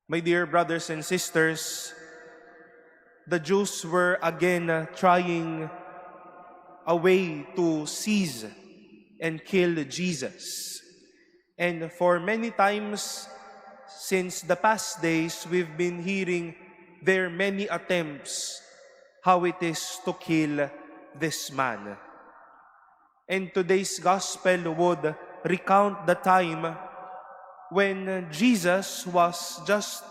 My dear brothers and sisters, the Jews were again trying a way to seize and kill Jesus. And for many times since the past days, we've been hearing their many attempts how it is to kill this man. And today's gospel would recount the time when Jesus was just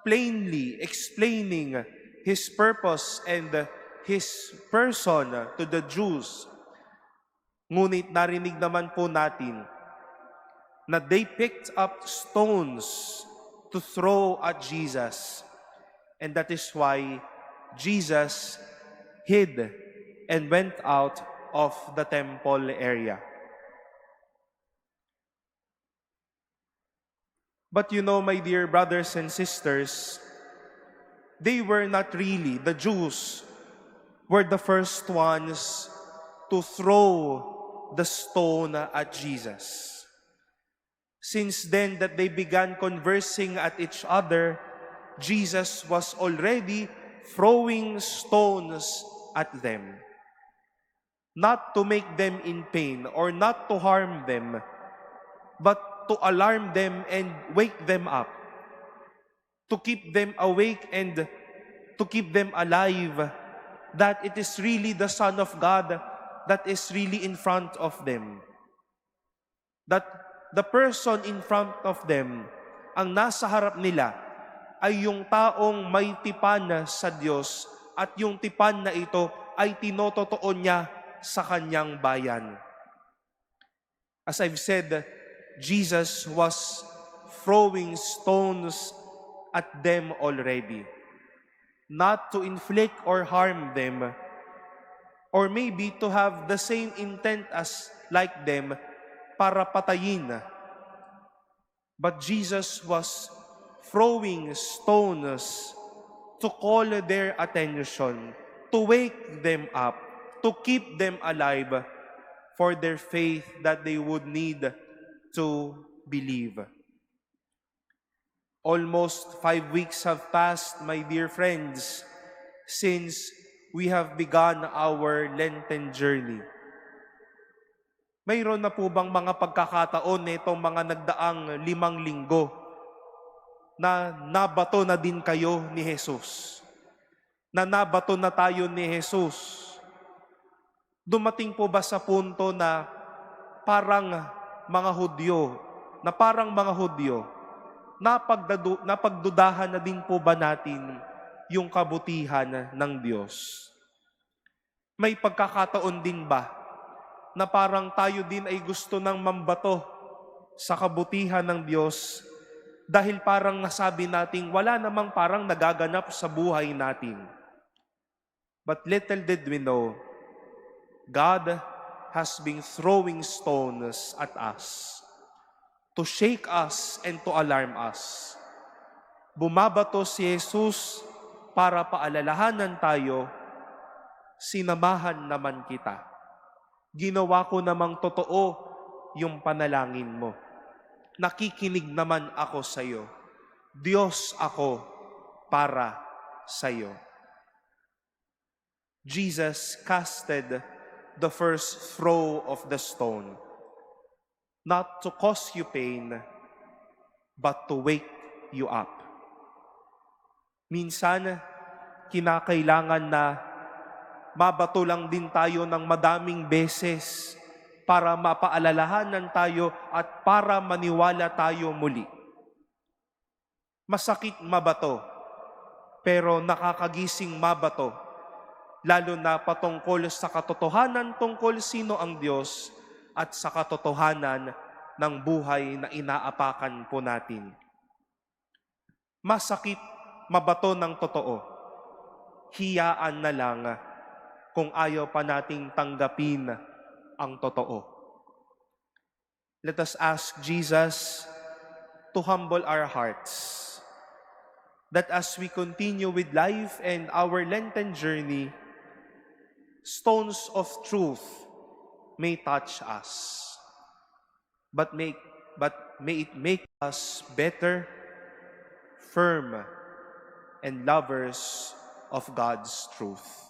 plainly explaining his purpose and his person to the Jews. Ngunit narinig naman po natin na they picked up stones to throw at Jesus. And that is why Jesus hid and went out of the temple area. But you know, my dear brothers and sisters, they were not really, the Jews were the first ones to throw the stone at Jesus. Since then that they began conversing at each other, Jesus was already throwing stones at them. Not to make them in pain or not to harm them, but to alarm them and wake them up, to keep them awake and to keep them alive, that it is really the Son of God that is really in front of them. That the person in front of them, ang nasa harap nila, ay yung taong may tipan sa Diyos at yung tipan na ito ay tinototoo niya sa kanyang bayan. As I've said, Jesus was throwing stones at them already, not to inflict or harm them, or maybe to have the same intent as like them para patayin. But Jesus was throwing stones to call their attention, to wake them up, to keep them alive for their faith that they would need to believe. Almost 5 weeks have passed, my dear friends, since we have begun our Lenten journey. Mayroon na po bang mga pagkakataon nitong mga nagdaang 5 linggo na nabato na din kayo ni Jesus? Na nabato na tayo ni Jesus? Dumating po ba sa punto na parang mga Hudyo, napagdudahan na din po ba natin yung kabutihan ng Diyos? May pagkakataon din ba na parang tayo din ay gusto ng mambato sa kabutihan ng Diyos dahil parang nasabi natin wala namang parang nagaganap sa buhay natin? But little did we know, God has been throwing stones at us to shake us and to alarm us. Bumabato si Jesus para paalalahanan tayo, sinamahan naman kita. Ginawa ko namang totoo yung panalangin mo. Nakikinig naman ako sa iyo. Diyos ako para sa iyo. Jesus casted the first throw of the stone, not to cause you pain, but to wake you up. Minsan, kinakailangan na mabato lang din tayo ng madaming beses para mapaalalahanan tayo at para maniwala tayo muli. Masakit mabato, pero nakakagising mabato, lalo na patungkol sa katotohanan tungkol sino ang Diyos at sa katotohanan ng buhay na inaapakan po natin. Masakit mabato ng totoo. Hiyaan na lang kung ayaw pa nating tanggapin ang totoo. Let us ask Jesus to humble our hearts, that as we continue with life and our Lenten journey, stones of truth may touch us, but may it make us better, firm and lovers of God's truth.